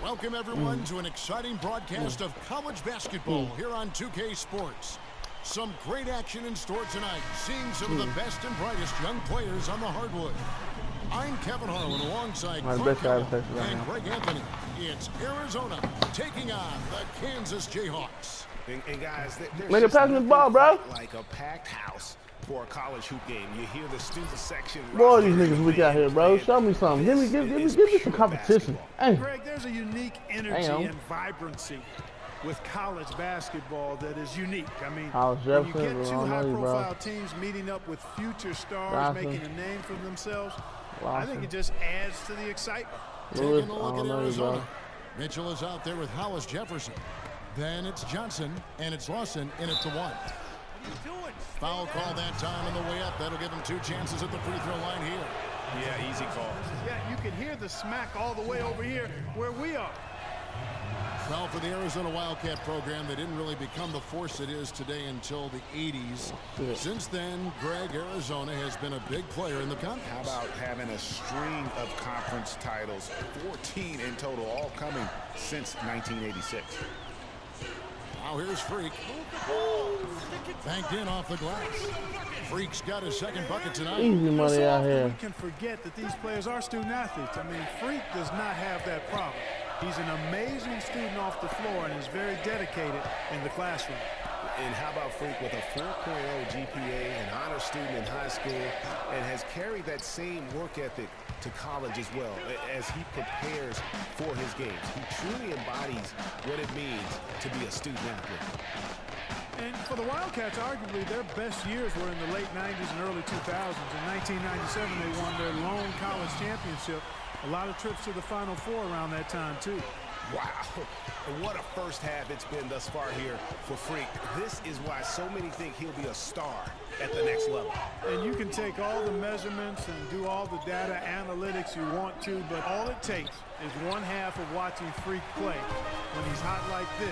Welcome, everyone, to an exciting broadcast of college basketball here on 2K Sports. Some great action in store tonight, seeing some of the best and brightest young players on the hardwood. I'm Kevin Harlan alongside Clark Kellogg and Greg Anthony. It's Arizona taking on the Kansas Jayhawks. And guys, there's pass me the ball, bro. Like a packed house for a college hoop game. You hear the student section. Boy, these niggas weak out here, bro. Show me something. Give me some competition. Hey. Greg, there's a unique energy and vibrancy with college basketball that is unique. I mean, when you get two high-profile teams meeting up with future stars making a name for themselves, I think it just adds to the excitement. Taking a look at Arizona. Mitchell is out there with Hollis Jefferson. Then it's Johnson, and it's Lawson in at the 1. Foul call that time on the way up. That'll give him 2 chances at the free throw line here. Yeah, easy call. Yeah, you can hear the smack all the way over here where we are. Well, for the Arizona Wildcat program, they didn't really become the force it is today until the 80s. Since then, Greg, Arizona has been a big player in the conference. How about having a string of conference titles, 14 in total, all coming since 1986. Now here's Freak. Banked in off the glass. Freak's got his second bucket tonight. Easy money out here. We can forget that these players are student athletes. I mean, Freak does not have that problem. He's an amazing student off the floor and is very dedicated in the classroom. And how about Freak with a 4.0 GPA, an honor student in high school, and has carried that same work ethic to college as well as he prepares for his games. He truly embodies what it means to be a student athlete. And for the Wildcats, arguably their best years were in the late 90s and early 2000s. In 1997, they won their lone college championship. A lot of trips to the Final Four around that time, too. Wow, what a first half it's been thus far here for Freak. This is why so many think he'll be a star at the next level. And you can take all the measurements and do all the data analytics you want to, but all it takes is one half of watching Freak play when he's hot like this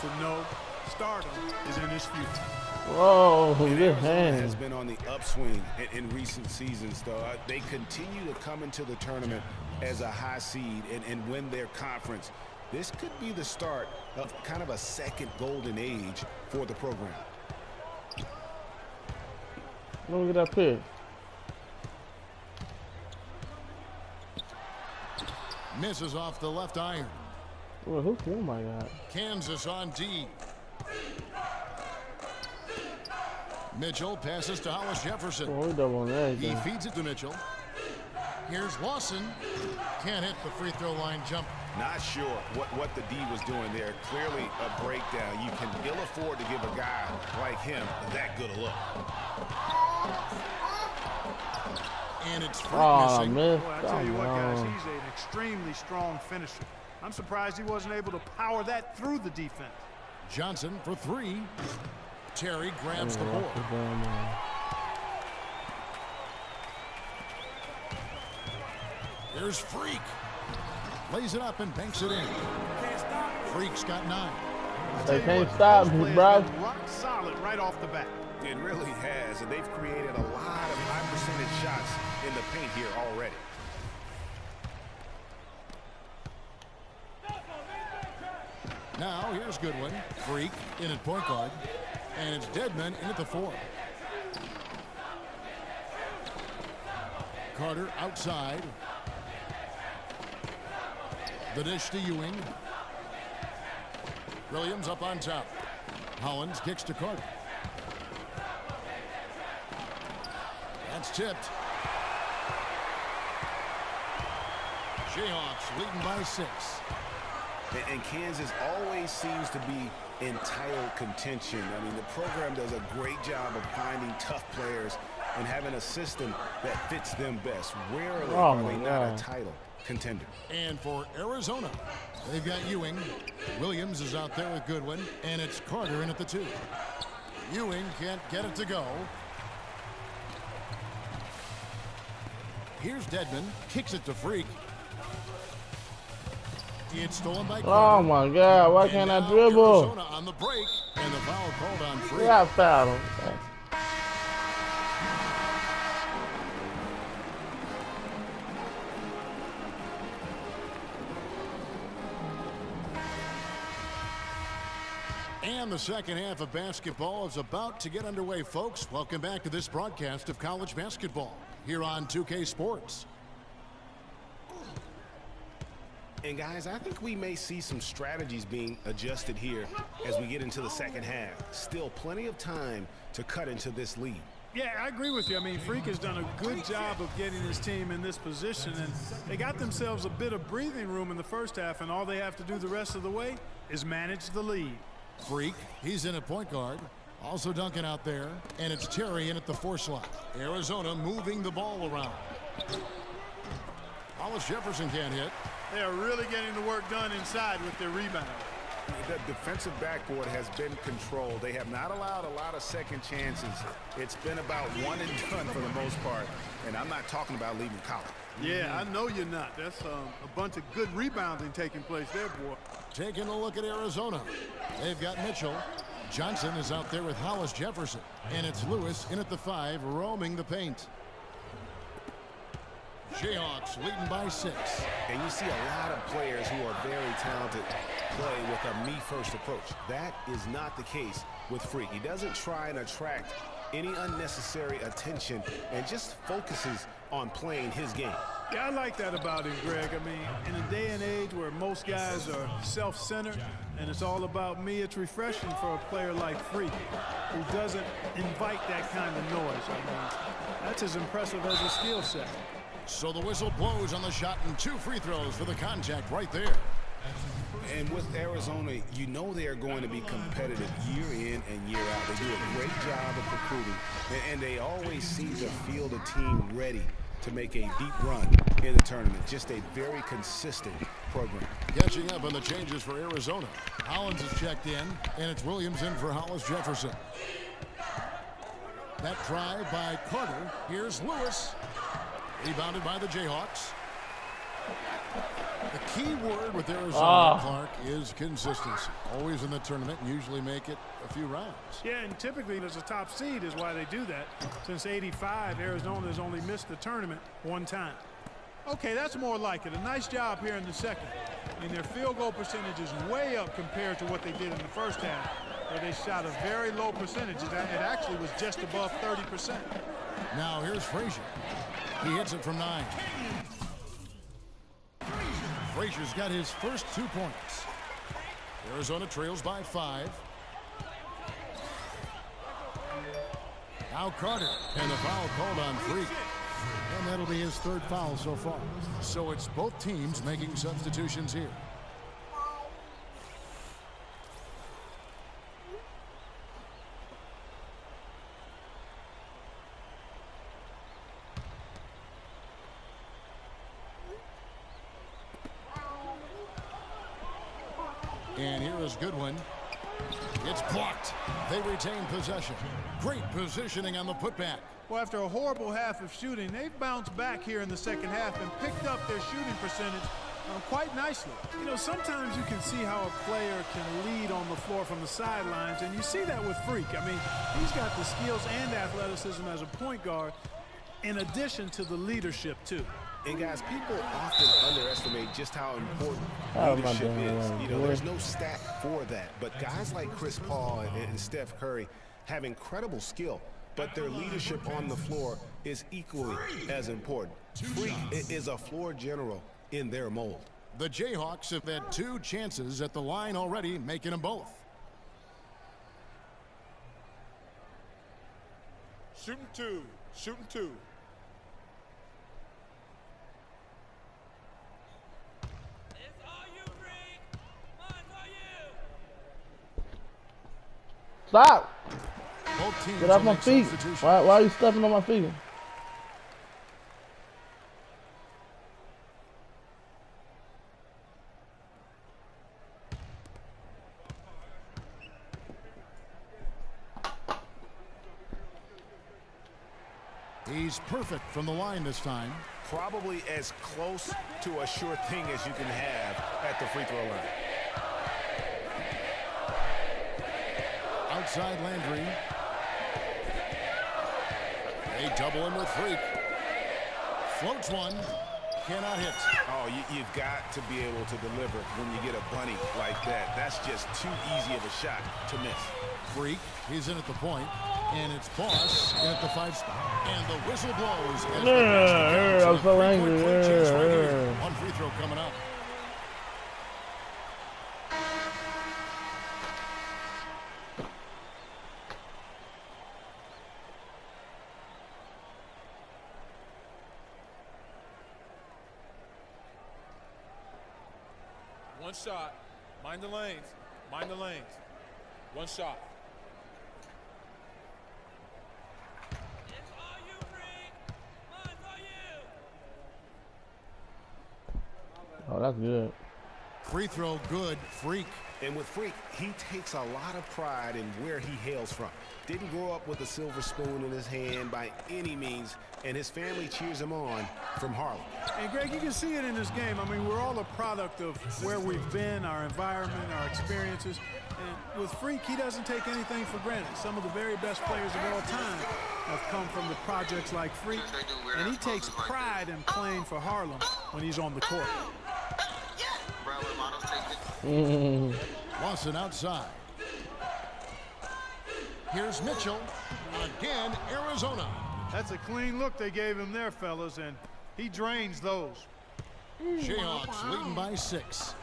to know stardom is in his future. Whoa, good hand. Has been on the upswing in recent seasons, though. They continue to come into the tournament as a high seed and win their conference. This could be the start of kind of a second golden age for the program. Look at that pick. Misses off the left iron. Oh my God. Kansas on D. Mitchell passes to Hollis Jefferson. He feeds it to Mitchell. Here's Lawson. Can't hit the free throw line jump. Not sure what the D was doing there. Clearly a breakdown. You can ill afford to give a guy like him that good a look. And it's missing. Man. Boy, I tell you what, guys, he's an extremely strong finisher. I'm surprised he wasn't able to power that through the defense. Johnson for 3. Terry grabs the board. Here's Freak. Lays it up and banks it in. Freak's got 9. They can't stop me, bro. Rock solid right off the bat. It really has, and they've created a lot of high percentage shots in the paint here already. Now here's Goodwin. Freak in at point guard. And it's Deadman in at the 4. Carter outside. The dish to Ewing. Williams up on top. Hollins kicks to Carter. That's tipped. Jayhawks leading by 6. And Kansas always seems to be in title contention. I mean, the program does a great job of finding tough players and having a system that fits them best. Rarely are they not a title contender. And for Arizona, they've got Ewing. Williams is out there with Goodwin, and it's Carter in at the 2. Ewing can't get it to go. Here's Deadman, kicks it to Freak. It's stolen by Carter. Oh my God, why can't I dribble? Arizona on the break, and the foul called on Freak. Yeah, I fouled him. And the second half of basketball is about to get underway, folks. Welcome back to this broadcast of college basketball here on 2K Sports. And guys, I think we may see some strategies being adjusted here as we get into the second half. Still plenty of time to cut into this lead. Yeah, I agree with you. I mean, Freak has done a good job of getting his team in this position, and they got themselves a bit of breathing room in the first half, and all they have to do the rest of the way is manage the lead. Freak, he's in at point guard. Also dunking out there, and it's Terry in at the 4 slot. Arizona moving the ball around. Hollis Jefferson can't hit. They are really getting the work done inside with their rebound. The defensive backboard has been controlled. They have not allowed a lot of second chances. It's been about one and done for the most part, and I'm not talking about leaving college. Yeah, I know you're not. That's a bunch of good rebounding taking place there, boy. Taking a look at Arizona. They've got Mitchell. Johnson is out there with Hollis Jefferson, and it's Lewis in at the 5, roaming the paint. Jayhawks leading by 6. And you see a lot of players who are very talented play with a me-first approach. That is not the case with Freak. He doesn't try and attract any unnecessary attention and just focuses on playing his game. Yeah, I like that about him, Greg. I mean, in a day and age where most guys are self-centered and it's all about me, it's refreshing for a player like Freak who doesn't invite that kind of noise. I mean, that's as impressive as a skill set. So the whistle blows on the shot and 2 free throws for the contact right there. And with Arizona, you know they are going to be competitive year in and year out. They do a great job of recruiting, and they always seem to field a team ready to make a deep run in the tournament. Just a very consistent program. Catching up on the changes for Arizona. Hollins is checked in, and it's Williams in for Hollis Jefferson. That drive by Carter. Here's Lewis. Rebounded by the Jayhawks. The key word with Arizona, Clark, is consistency. Always in the tournament and usually make it a few rounds. Yeah, and typically there's a top seed is why they do that. Since '85, Arizona has only missed the tournament 1 time. Okay, that's more like it. A nice job here in the second. I mean, their field goal percentage is way up compared to what they did in the first half, where they shot a very low percentage. It actually was just above 30%. Now here's Frazier. He hits it from 9. Frazier's got his first 2 points. Arizona trails by 5. Now Carter, and the foul called on Freak. And that'll be his 3rd foul so far. So it's both teams making substitutions here. And here is Goodwin. It's blocked. They retain possession. Great positioning on the putback. Well, after a horrible half of shooting, they've bounced back here in the second half and picked up their shooting percentage quite nicely. You know, sometimes you can see how a player can lead on the floor from the sidelines, and you see that with Freak. I mean, he's got the skills and athleticism as a point guard in addition to the leadership, too. And guys, people often underestimate just how important leadership is. You know, there's no stat for that. But guys like Chris Paul and Steph Curry have incredible skill, but their leadership on the floor is equally as important. Freak is a floor general in their mold. The Jayhawks have had 2 chances at the line already, making them both. Shooting 2. Shooting 2. Stop! Both teams Get off my feet. Why are you stepping on my feet? He's perfect from the line this time. Probably as close to a sure thing as you can have at the free throw line. Outside Landry. They double him with Freak. Floats one. cannot hit. Oh, you've got to be able to deliver when you get a bunny like that. That's just too easy of a shot to miss. Freak, he's in at the point, and it's Boss in at the 5 spot. And the whistle blows. As I'm so angry. One free throw coming up. One shot. Mind the lanes. Mind the lanes. One shot. It's all you, Freak. Mine's all you. Oh, that's good. Free throw good, Freak. And with Freak, he takes a lot of pride in where he hails from. Didn't grow up with a silver spoon in his hand by any means, and his family cheers him on from Harlem. And Greg, you can see it in this game. I mean, we're all a product of where we've been, our environment, our experiences. And with Freak, he doesn't take anything for granted. Some of the very best players of all time have come from the projects like Freak, and he takes pride in playing for Harlem when he's on the court. Lawson outside. Here's Mitchell. Again, Arizona. That's a clean look they gave him there, fellas, and he drains those. Jayhawks leading by 6.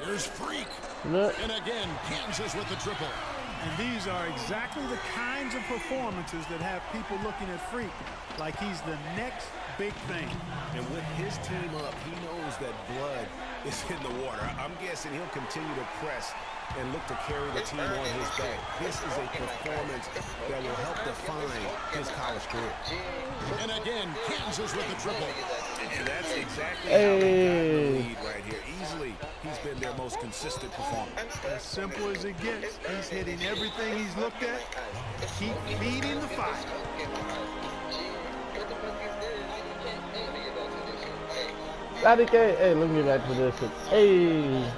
Here's Freak. And again, Kansas with the triple. And these are exactly the kinds of performances that have people looking at Freak like he's the next big thing. And with his team up, he knows that blood is in the water. I'm guessing he'll continue to press and look to carry the team on his back. This is a performance that will help define his college career. And again, Kansas with the triple. And that's exactly how they got the lead right here. Easily, he's been their most consistent performer. As simple as it gets. He's hitting everything he's looked at. Keep feeding the fire. Hey, let me get back to this. Hey.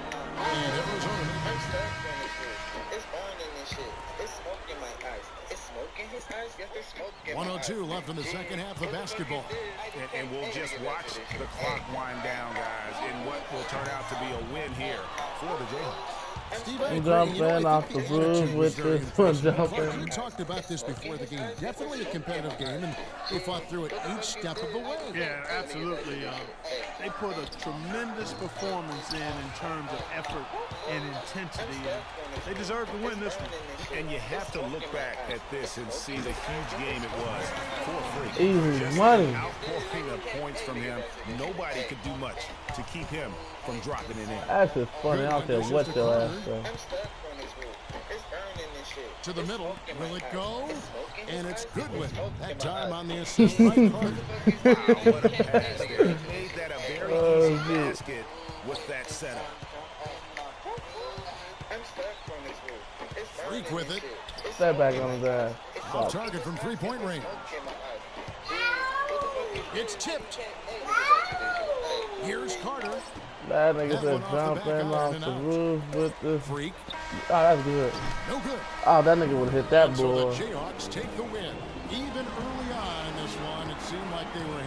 102 left in the second half of basketball. And we'll just watch the clock wind down, guys, in what will turn out to be a win here for the Jayhawks. I'm jumping off the roof with this one jumping. We talked about this before the game. Definitely a competitive game, and they fought through it each step of the way. Yeah, absolutely. They put a tremendous performance in terms of effort and intensity. They deserve to win this one. And you have to look back at this and see the huge game it was for Freak. Easy money. Outpouring of points from him. Nobody could do much to keep him from dropping it in. That's just funny. I don't care what your ass says. To the middle, will it go? And it's Goodwin. That time on the assist by Carter. Wow, what a pass there. He made that a very easy basket with that setup. Freak with it. Step back on his ass. Off target from three-point range. It's tipped. Here's Carter. That nigga said jumping off the roof with the Freak. Oh, that's good. No good. Oh, that nigga would have hit that So boy. the Jayhawks take the win. Even early on in this one, it seemed like they were